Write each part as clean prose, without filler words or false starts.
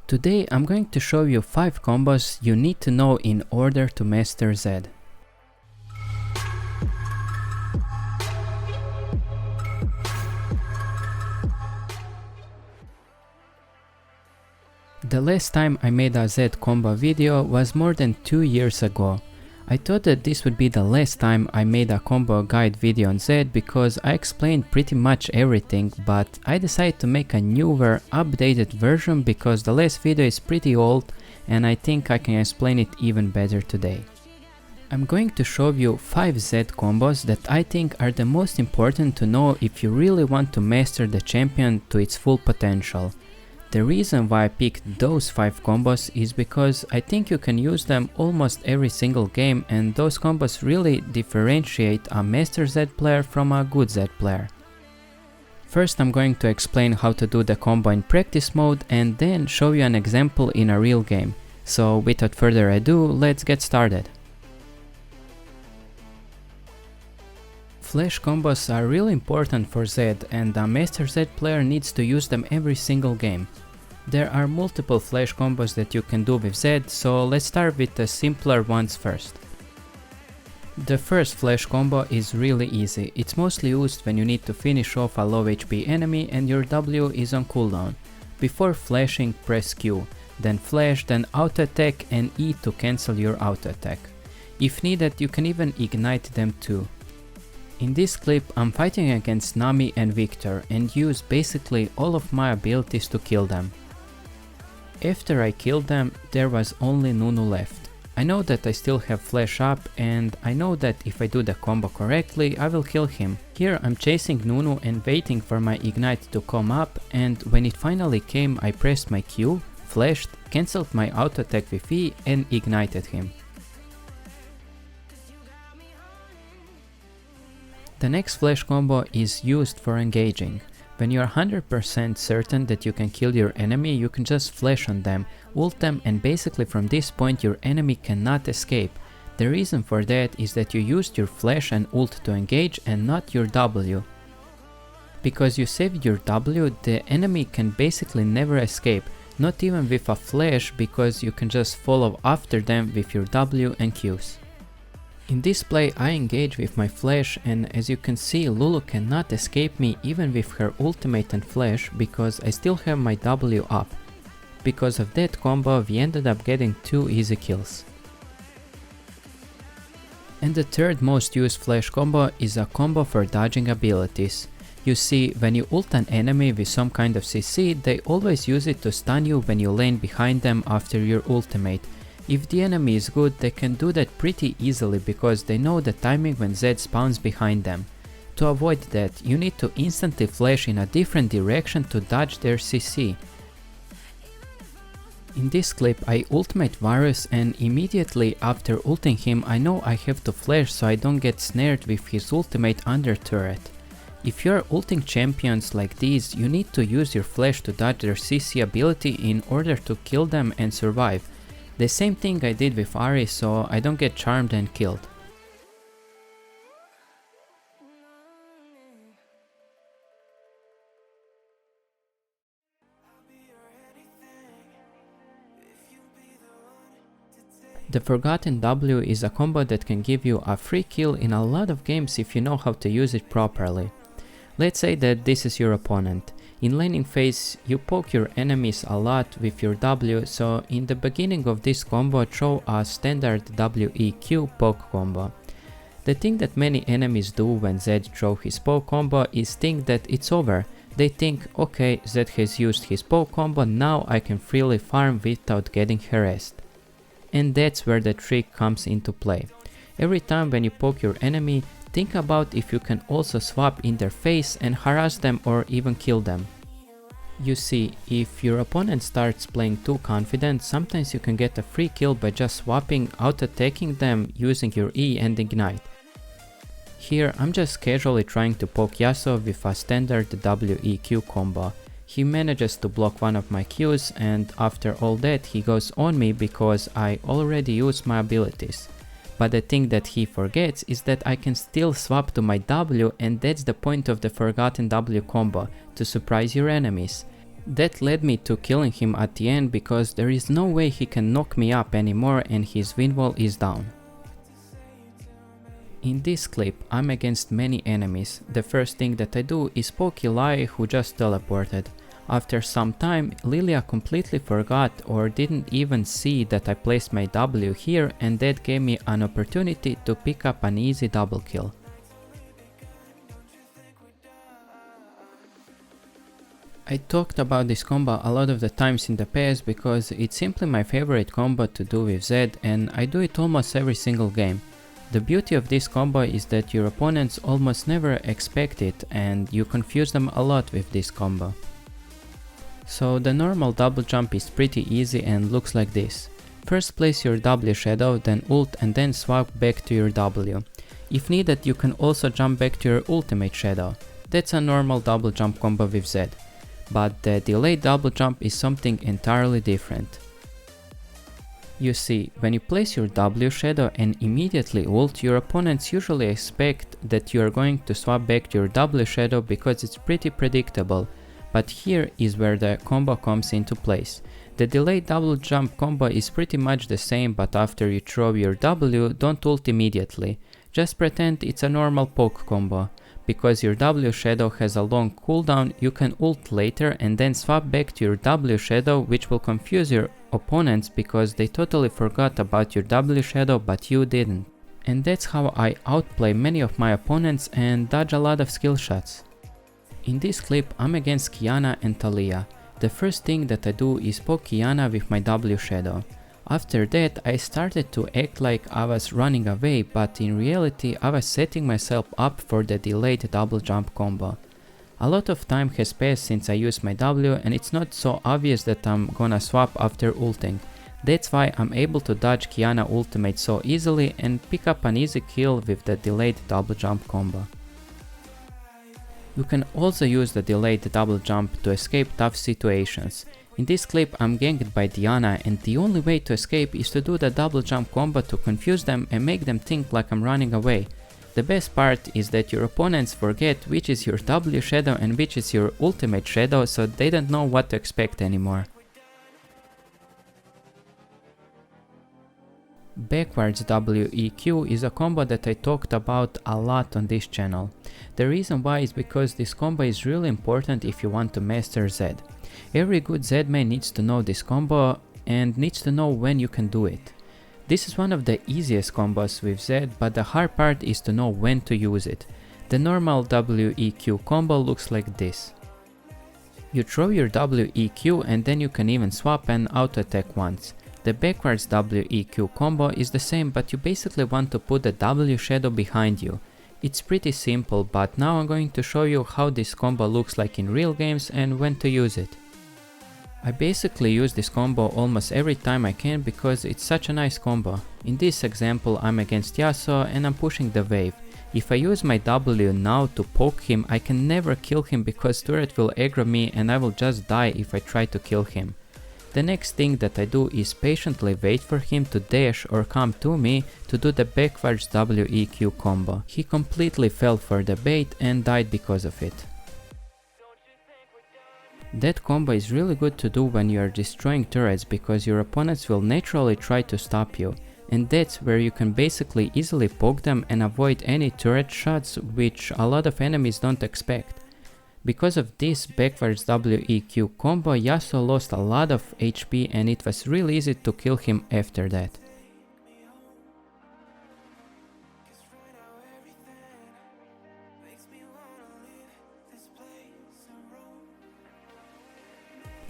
Today I'm going to show you 5 combos you need to know in order to master Z. The last time I made a Z combo video was more than 2 years ago. I thought that this would be the last time I made a combo guide video on Z because I explained pretty much everything, but I decided to make a newer, updated version because the last video is pretty old and I think I can explain it even better today. I'm going to show you 5 Z combos that I think are the most important to know if you really want to master the champion to its full potential. The reason why I picked those 5 combos is because I think you can use them almost every single game, and those combos really differentiate a Master Z player from a good Z player. First I'm going to explain how to do the combo in practice mode and then show you an example in a real game. So without further ado, let's get started. Flash combos are really important for Z, and a Master Z player needs to use them every single game. There are multiple flash combos that you can do with Z, so let's start with the simpler ones first. The first flash combo is really easy. It's mostly used when you need to finish off a low HP enemy and your W is on cooldown. Before flashing, press Q, then flash, then auto attack and E to cancel your auto attack. If needed, you can even ignite them too. In this clip I'm fighting against Nami and Victor and use basically all of my abilities to kill them. After I killed them, there was only Nunu left. I know that I still have flash up and I know that if I do the combo correctly I will kill him. Here I'm chasing Nunu and waiting for my ignite to come up, and when it finally came I pressed my Q, flashed, cancelled my auto attack with E and ignited him. The next flash combo is used for engaging. When you are 100% certain that you can kill your enemy, you can just flash on them, ult them, and basically from this point your enemy cannot escape. The reason for that is that you used your flash and ult to engage and not your W. Because you saved your W, the enemy can basically never escape, not even with a flash, because you can just follow after them with your W and Qs. In this play I engage with my flash, and as you can see Lulu cannot escape me even with her ultimate and flash because I still have my W up. Because of that combo we ended up getting 2 easy kills. And the third most used flash combo is a combo for dodging abilities. You see, when you ult an enemy with some kind of CC, they always use it to stun you when you lane behind them after your ultimate. If the enemy is good, they can do that pretty easily because they know the timing when Z spawns behind them. To avoid that, you need to instantly flash in a different direction to dodge their CC. In this clip I ultimate Varus, and immediately after ulting him I know I have to flash so I don't get snared with his ultimate under turret. If you are ulting champions like these, you need to use your flash to dodge their CC ability in order to kill them and survive. The same thing I did with Ahri so I don't get charmed and killed. The Forgotten W is a combo that can give you a free kill in a lot of games if you know how to use it properly. Let's say that this is your opponent. In laning phase, you poke your enemies a lot with your W, so in the beginning of this combo throw a standard WEQ poke combo. The thing that many enemies do when Z throw his poke combo is think that it's over. They think, okay, Z has used his poke combo, now I can freely farm without getting harassed. And that's where the trick comes into play. Every time when you poke your enemy, think about if you can also swap in their face and harass them or even kill them. You see, if your opponent starts playing too confident, sometimes you can get a free kill by just swapping out attacking them using your E and ignite. Here I'm just casually trying to poke Yasuo with a standard WEQ combo. He manages to block one of my Qs, and after all that he goes on me because I already used my abilities. But the thing that he forgets is that I can still swap to my W, and that's the point of the Forgotten W combo, to surprise your enemies. That led me to killing him at the end because there is no way he can knock me up anymore and his wind wall is down. In this clip, I'm against many enemies. The first thing that I do is poke Eli, who just teleported. After some time, Lilia completely forgot or didn't even see that I placed my W here, and that gave me an opportunity to pick up an easy double kill. I talked about this combo a lot of the times in the past because it's simply my favorite combo to do with Zed, and I do it almost every single game. The beauty of this combo is that your opponents almost never expect it and you confuse them a lot with this combo. So the normal double jump is pretty easy and looks like this. First place your W shadow, then ult, and then swap back to your W. If needed, you can also jump back to your ultimate shadow. That's a normal double jump combo with Zed. But the delayed double jump is something entirely different. You see, when you place your W shadow and immediately ult, your opponents usually expect that you are going to swap back to your W shadow because it's pretty predictable. But here is where the combo comes into place. The delayed double jump combo is pretty much the same, but after you throw your W, don't ult immediately. Just pretend it's a normal poke combo. Because your W shadow has a long cooldown, you can ult later and then swap back to your W shadow, which will confuse your opponents because they totally forgot about your W shadow but you didn't. And that's how I outplay many of my opponents and dodge a lot of skill shots. In this clip, I'm against Kiana and Talia. The first thing that I do is poke Kiana with my W shadow. After that, I started to act like I was running away, but in reality I was setting myself up for the delayed double jump combo. A lot of time has passed since I used my W and it's not so obvious that I'm gonna swap after ulting. That's why I'm able to dodge Kiana ultimate so easily and pick up an easy kill with the delayed double jump combo. You can also use the delayed double jump to escape tough situations. In this clip I'm ganked by Diana and the only way to escape is to do the double jump combo to confuse them and make them think like I'm running away. The best part is that your opponents forget which is your W shadow and which is your ultimate shadow, so they don't know what to expect anymore. Backwards WEQ is a combo that I talked about a lot on this channel. The reason why is because this combo is really important if you want to master Zed. Every good Zed main needs to know this combo and needs to know when you can do it. This is one of the easiest combos with Zed, but the hard part is to know when to use it. The normal WEQ combo looks like this. You throw your WEQ and then you can even swap and auto attack once. The backwards WEQ combo is the same, but you basically want to put the W shadow behind you. It's pretty simple, but now I'm going to show you how this combo looks like in real games and when to use it. I basically use this combo almost every time I can because it's such a nice combo. In this example I'm against Yasuo and I'm pushing the wave. If I use my W now to poke him, I can never kill him because turret will aggro me and I will just die if I try to kill him. The next thing that I do is patiently wait for him to dash or come to me to do the backwards WEQ combo. He completely fell for the bait and died because of it. That combo is really good to do when you are destroying turrets because your opponents will naturally try to stop you, and that's where you can basically easily poke them and avoid any turret shots which a lot of enemies don't expect. Because of this backwards WEQ combo, Yasuo lost a lot of HP and it was really easy to kill him after that.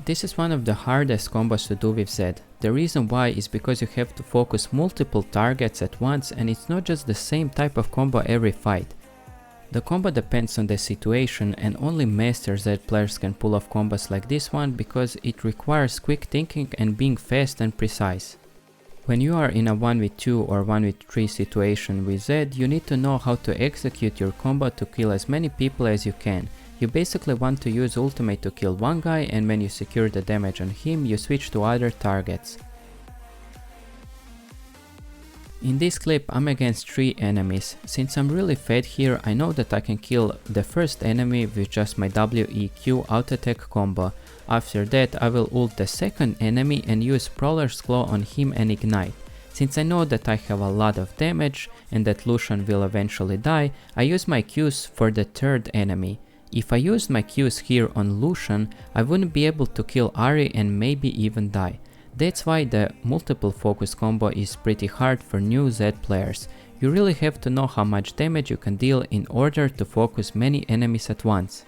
This is one of the hardest combos to do with Zed. The reason why is because you have to focus multiple targets at once and it's not just the same type of combo every fight. The combo depends on the situation and only master Zed players can pull off combos like this one because it requires quick thinking and being fast and precise. When you are in a 1v2 or 1v3 situation with Zed, you need to know how to execute your combo to kill as many people as you can. You basically want to use ultimate to kill one guy and when you secure the damage on him, you switch to other targets. In this clip I'm against 3 enemies. Since I'm really fed here, I know that I can kill the first enemy with just my WEQ auto attack combo. After that I will ult the second enemy and use Prowler's Claw on him and ignite. Since I know that I have a lot of damage and that Lucian will eventually die, I use my Qs for the third enemy. If I used my Qs here on Lucian, I wouldn't be able to kill Ahri and maybe even die. That's why the multiple focus combo is pretty hard for new Z players. You really have to know how much damage you can deal in order to focus many enemies at once.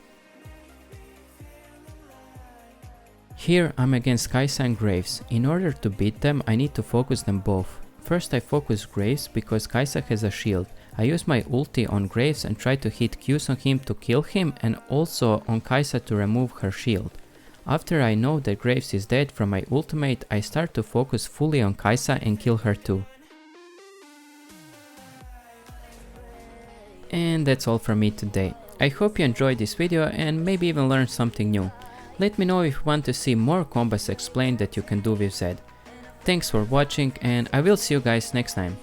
Here I'm against Kai'Sa and Graves. In order to beat them, I need to focus them both. First I focus Graves because Kai'Sa has a shield. I use my ulti on Graves and try to hit Qs on him to kill him and also on Kai'Sa to remove her shield. After I know that Graves is dead from my ultimate, I start to focus fully on Kai'Sa and kill her too. And that's all from me today. I hope you enjoyed this video and maybe even learned something new. Let me know if you want to see more combos explained that you can do with Zed. Thanks for watching and I will see you guys next time.